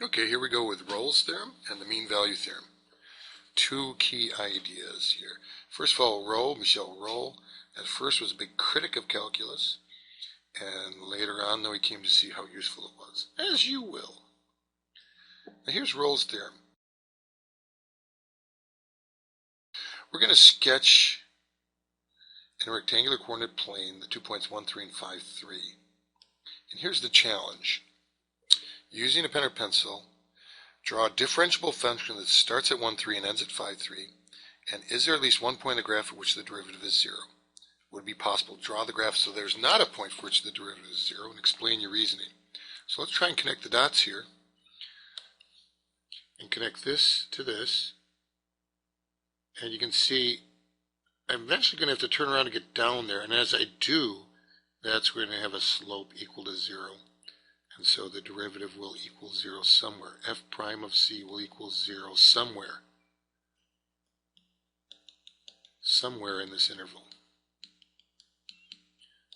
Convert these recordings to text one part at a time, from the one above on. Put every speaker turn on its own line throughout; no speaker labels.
Okay, here we go with Rolle's theorem and the mean value theorem. Two key ideas here. First of all, Michel Rolle, at first was a big critic of calculus, and later on, though, he came to see how useful it was, as you will. Now here's Rolle's theorem. We're going to sketch in a rectangular coordinate plane the 2 points 1, 3, and 5, 3. And here's the challenge. Using a pen or pencil, draw a differentiable function that starts at 1, 3 and ends at 5, 3. And is there at least one point in the graph at which the derivative is 0? Would it be possible to draw the graph so there's not a point for which the derivative is 0, and explain your reasoning? So let's try and connect the dots here. And connect this to this. And you can see I'm eventually going to have to turn around and get down there. And as I do, that's going to have a slope equal to 0. And so the derivative will equal 0 somewhere. F prime of c will equal 0 somewhere. Somewhere in this interval.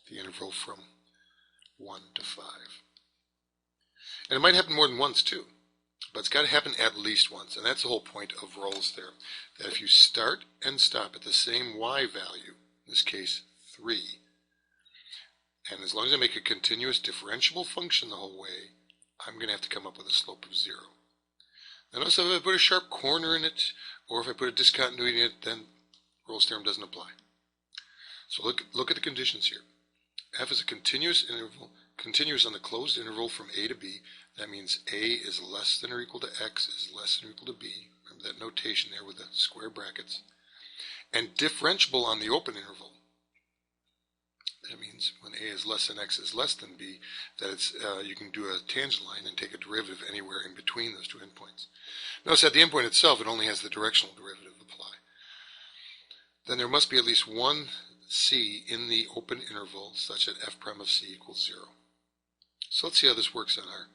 The interval from 1 to 5. And it might happen more than once too. But it's got to happen at least once. And that's the whole point of Rolle's theorem. That if you start and stop at the same y value, in this case 3, and as long as I make a continuous differentiable function the whole way, I'm going to have to come up with a slope of 0. Now notice if I put a sharp corner in it, or if I put a discontinuity in it, then Rolle's theorem doesn't apply. So look at the conditions here. F is a continuous interval, continuous on the closed interval from a to b. That means a is less than or equal to x is less than or equal to b. Remember that notation there with the square brackets. And differentiable on the open interval. That means when a is less than x is less than b, that it's you can do a tangent line and take a derivative anywhere in between those two endpoints. Notice at the endpoint itself, it only has the directional derivative apply. Then there must be at least one c in the open interval such that f prime of c equals 0. So let's see how this works on our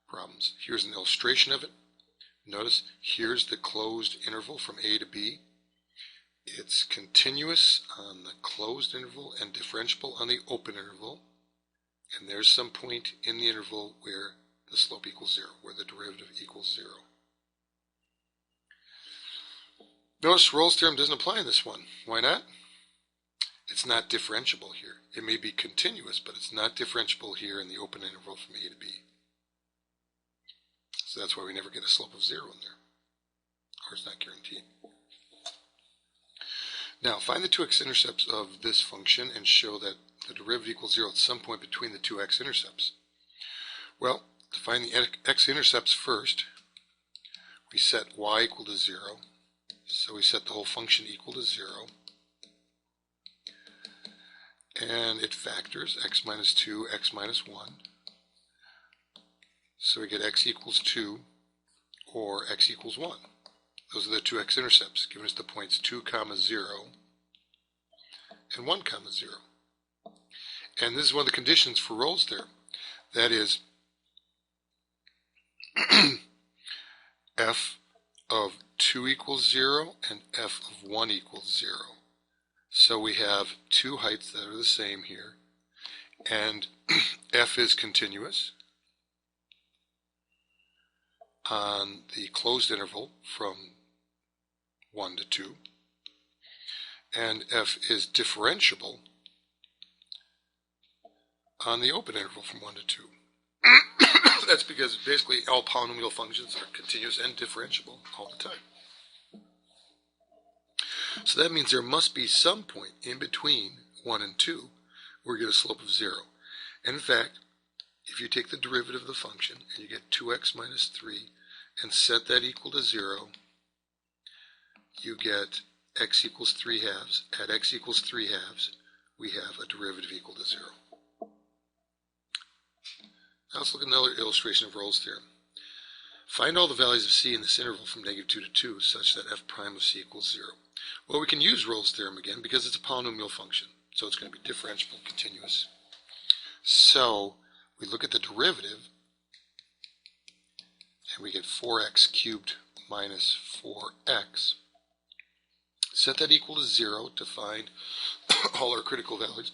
problems. Here's an illustration of it. Notice here's the closed interval from a to b. It's continuous on the closed interval and differentiable on the open interval. And there's some point in the interval where the slope equals 0, where the derivative equals 0. Notice Rolle's theorem doesn't apply in this one. Why not? It's not differentiable here. It may be continuous, but it's not differentiable here in the open interval from a to b. So that's why we never get a slope of 0 in there. Or it's not guaranteed. Now, find the two x-intercepts of this function and show that the derivative equals 0 at some point between the two x-intercepts. Well, to find the x-intercepts first, we set y equal to 0. So we set the whole function equal to 0. And it factors x minus 2, x minus 1. So we get x equals 2 or x equals 1. Those are the two x-intercepts, giving us the points 2, 0 and 1, 0. And this is one of the conditions for Rolle's theorem. That is, f of 2 equals 0 and f of 1 equals 0. So we have two heights that are the same here. And f is continuous on the closed interval from 1 to 2. And f is differentiable on the open interval from 1 to 2. That's because basically all polynomial functions are continuous and differentiable all the time. So that means there must be some point in between 1 and 2 where you get a slope of 0. And in fact, if you take the derivative of the function and you get 2x minus 3 and set that equal to 0, you get x equals 3 halves. At x equals 3 halves, we have a derivative equal to 0. Now let's look at another illustration of Rolle's theorem. Find all the values of c in this interval from -2 to 2 such that f prime of c equals 0. Well, we can use Rolle's theorem again because it's a polynomial function. So it's going to be differentiable, continuous. So we look at the derivative and we get 4x cubed minus 4x. Set that equal to 0 to find all our critical values.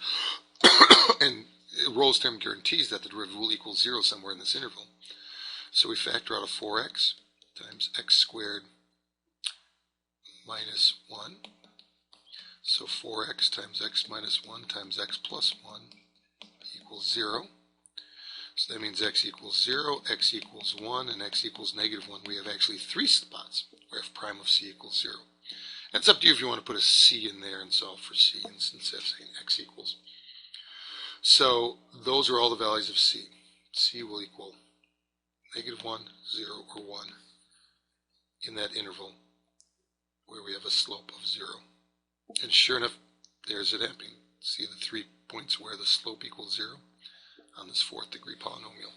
And Rolle's theorem guarantees that the derivative will equal 0 somewhere in this interval. So we factor out a 4x times x squared minus 1. So 4x times x minus 1 times x plus 1 equals 0. So that means x equals 0, x equals 1, and x equals negative 1. We have actually 3 spots where f prime of c equals 0. And it's up to you if you want to put a c in there and solve for c instead of saying x equals. So those are all the values of c. C will equal negative 1, 0, or 1 in that interval where we have a slope of 0. And sure enough, there's it happening. See the 3 points where the slope equals 0 on this 4th degree polynomial.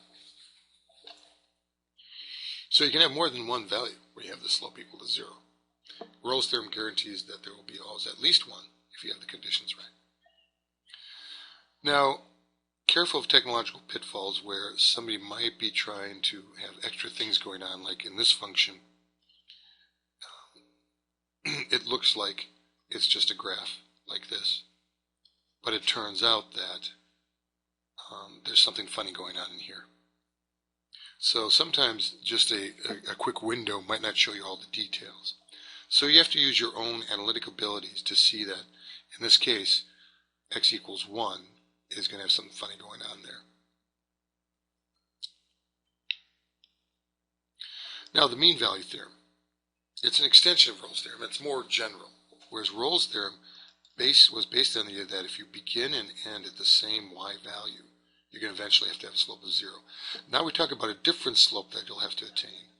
So you can have more than one value where you have the slope equal to 0. Rolle's theorem guarantees that there will be always at least one if you have the conditions right. Now, careful of technological pitfalls where somebody might be trying to have extra things going on, like in this function. It looks like it's just a graph like this, but it turns out that there's something funny going on in here. So sometimes just a quick window might not show you all the details. So you have to use your own analytic abilities to see that, in this case, x equals 1 is going to have something funny going on there. Now the mean value theorem. It's an extension of Rolle's theorem. It's more general. Whereas Rolle's theorem was based on the idea that if you begin and end at the same y value, you're going to eventually have to have a slope of 0. Now we talk about a different slope that you'll have to attain.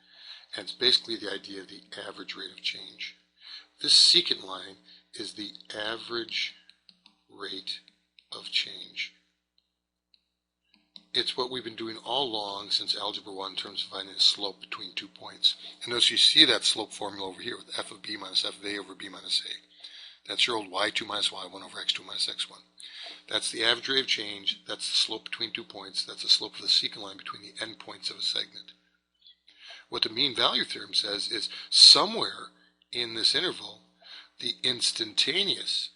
And it's basically the idea of the average rate of change. This secant line is the average rate of change. It's what we've been doing all along since Algebra 1 in terms of finding a slope between 2 points. And notice you see that slope formula over here with f of b minus f of a over b minus a. That's your old y2 minus y1 over x2 minus x1. That's the average rate of change. That's the slope between 2 points. That's the slope of the secant line between the endpoints of a segment. What the mean value theorem says is somewhere in this interval, the instantaneous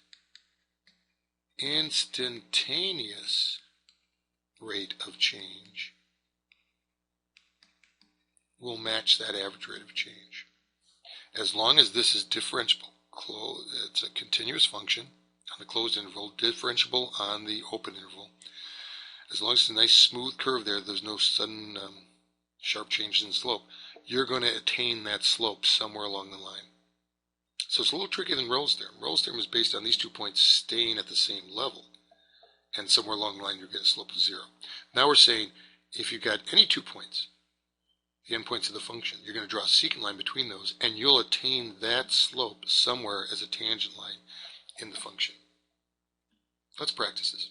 rate of change will match that average rate of change. As long as this is differentiable, it's a continuous function on the closed interval, differentiable on the open interval. As long as it's a nice smooth curve there, there's no sudden sharp changes in slope, you're going to attain that slope somewhere along the line. So it's a little trickier than Rolle's theorem. Rolle's theorem is based on these 2 points staying at the same level, and somewhere along the line you'll get a slope of 0. Now we're saying if you've got any 2 points, the endpoints of the function, you're going to draw a secant line between those, and you'll attain that slope somewhere as a tangent line in the function. Let's practice this.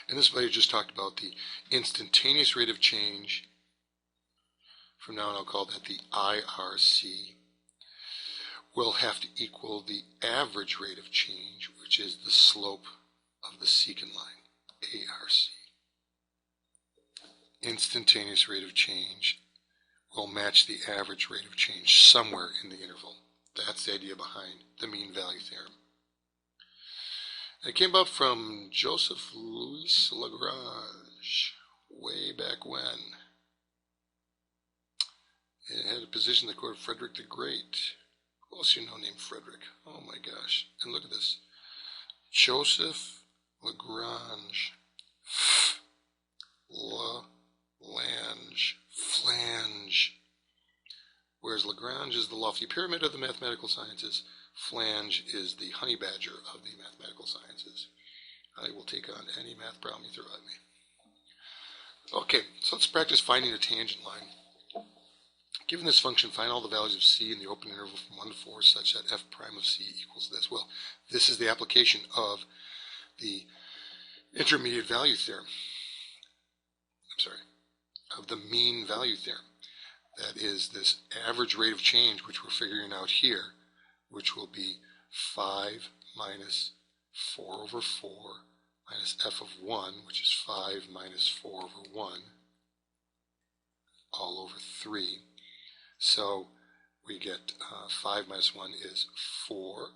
In this video, I just talked about the instantaneous rate of change. From now on, I'll call that the IRC. Will have to equal the average rate of change, which is the slope of the secant line, ARC. Instantaneous rate of change will match the average rate of change somewhere in the interval. That's the idea behind the mean value theorem. It came about from Joseph Louis Lagrange way back when. It had a position in the court of Frederick the Great. Who else you know named Frederick? Oh my gosh. And look at this. Joseph Lagrange. Flange. Whereas Lagrange is the lofty pyramid of the mathematical sciences, flange is the honey badger of the mathematical sciences. I will take on any math problem you throw at me. Okay, so let's practice finding a tangent line. Given this function, find all the values of c in the open interval from 1 to 4 such that f prime of c equals this. Well, this is the application of the intermediate value theorem. Of the mean value theorem. That is this average rate of change, which we're figuring out here, which will be 5 minus 4 over 4 minus f of 1, which is 5 minus 4 over 1, all over 3. So we get 5 minus 1 is 4.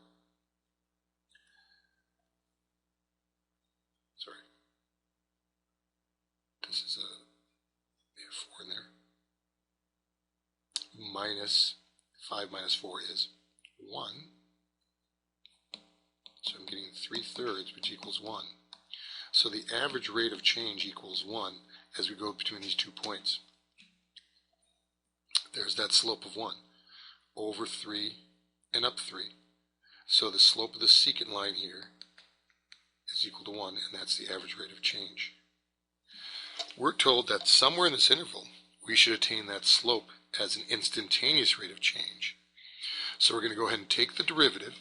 Sorry. This is we have 4 in there. minus 5 minus 4 is 1. So I'm getting 3/3, which equals 1. So the average rate of change equals 1 as we go between these 2 points. There's that slope of 1 over 3 and up 3. So the slope of the secant line here is equal to 1, and that's the average rate of change. We're told that somewhere in this interval we should attain that slope as an instantaneous rate of change. So we're going to go ahead and take the derivative.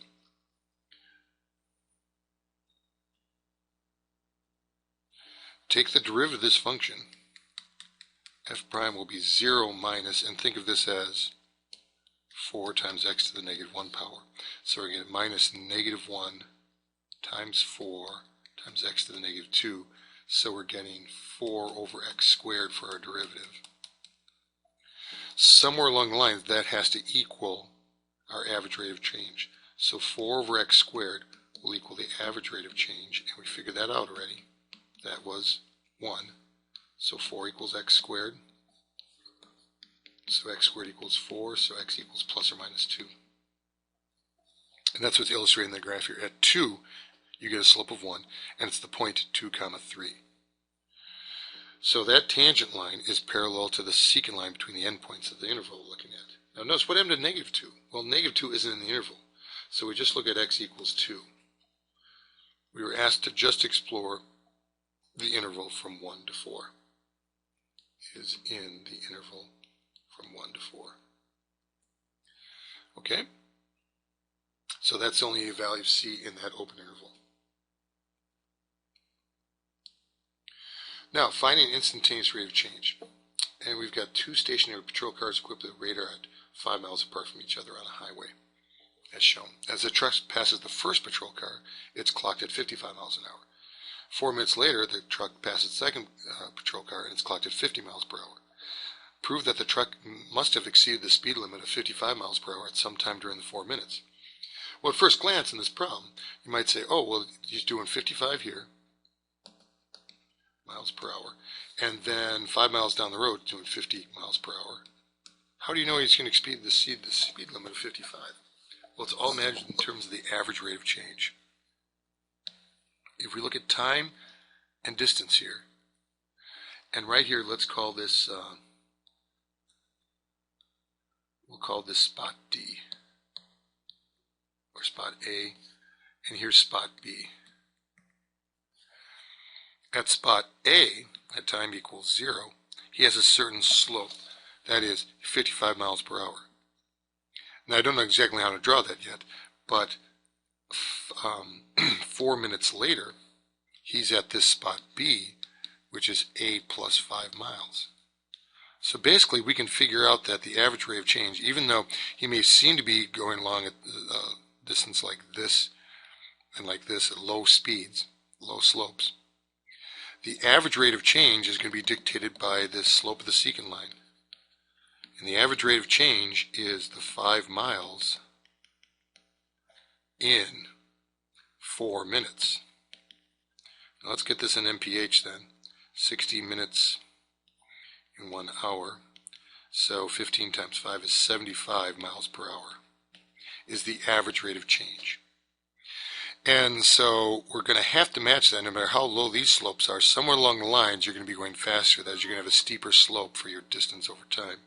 Take the derivative of this function. F prime will be 0 minus, and think of this as 4 times x to the negative 1 power. So we're going to get minus negative 1 times 4 times x to the negative 2. So we're getting 4 over x squared for our derivative. Somewhere along the line, that has to equal our average rate of change. So 4 over x squared will equal the average rate of change, and we figured that out already. That was 1. So 4 equals x squared. So x squared equals 4, so x equals plus or minus 2. And that's what's illustrated in the graph here. At 2, you get a slope of 1, and it's the point 2 comma 3. So that tangent line is parallel to the secant line between the endpoints of the interval we're looking at. Now notice what happened to negative 2? Well, negative 2 isn't in the interval, so we just look at x equals 2. We were asked to just explore the interval from 1 to 4. Is in the interval from 1 to 4. Okay? So that's only a value of c in that open interval. Now, finding an instantaneous rate of change. And we've got 2 stationary patrol cars equipped with radar at 5 miles apart from each other on a highway, as shown. As the truck passes the first patrol car, it's clocked at 55 miles an hour. 4 minutes later, the truck passes the second patrol car, and it's clocked at 50 miles per hour. Prove that the truck must have exceeded the speed limit of 55 miles per hour at some time during the 4 minutes. Well, at first glance in this problem, you might say, oh, well, he's doing 55 here, miles per hour, and then 5 miles down the road doing 50 miles per hour. How do you know he's going to exceed the speed limit of 55? Well, it's all managed in terms of the average rate of change. If we look at time and distance here, and right here, let's call this, we'll call this spot D, or spot A, and here's spot B. At spot A, at time equals 0, he has a certain slope, that is 55 miles per hour. Now, I don't know exactly how to draw that yet, but 4 minutes later, he's at this spot B, which is A plus 5 miles. So basically, we can figure out that the average rate of change, even though he may seem to be going along at a distance like this and like this at low speeds, low slopes, the average rate of change is going to be dictated by the slope of the secant line. And the average rate of change is the 5 miles in 4 minutes. Now let's get this in MPH then. 60 minutes in 1 hour. So 15 times 5 is 75 miles per hour is the average rate of change. And so we're going to have to match that no matter how low these slopes are. Somewhere along the lines you're going to be going faster. That is, you're going to have a steeper slope for your distance over time.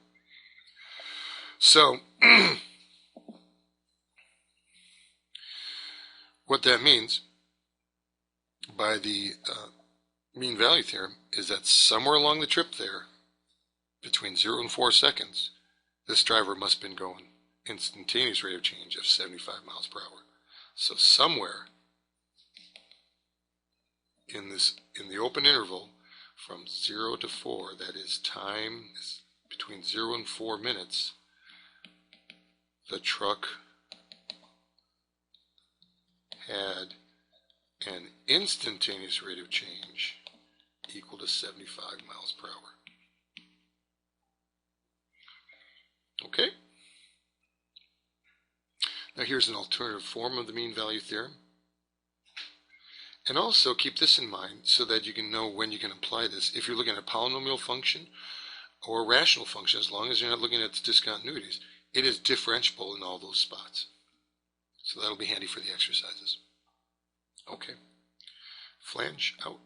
So what that means by the mean value theorem is that somewhere along the trip there, between 0 and 4 seconds, this driver must have been going instantaneous rate of change of 75 miles per hour. So somewhere in the open interval from 0 to 4, that is time between 0 and 4 minutes, the truck had an instantaneous rate of change equal to 75 miles per hour. Okay? Now here's an alternative form of the mean value theorem. And also keep this in mind so that you can know when you can apply this. If you're looking at a polynomial function, or a rational function, as long as you're not looking at its discontinuities, it is differentiable in all those spots. So that'll be handy for the exercises. Okay. Flange out.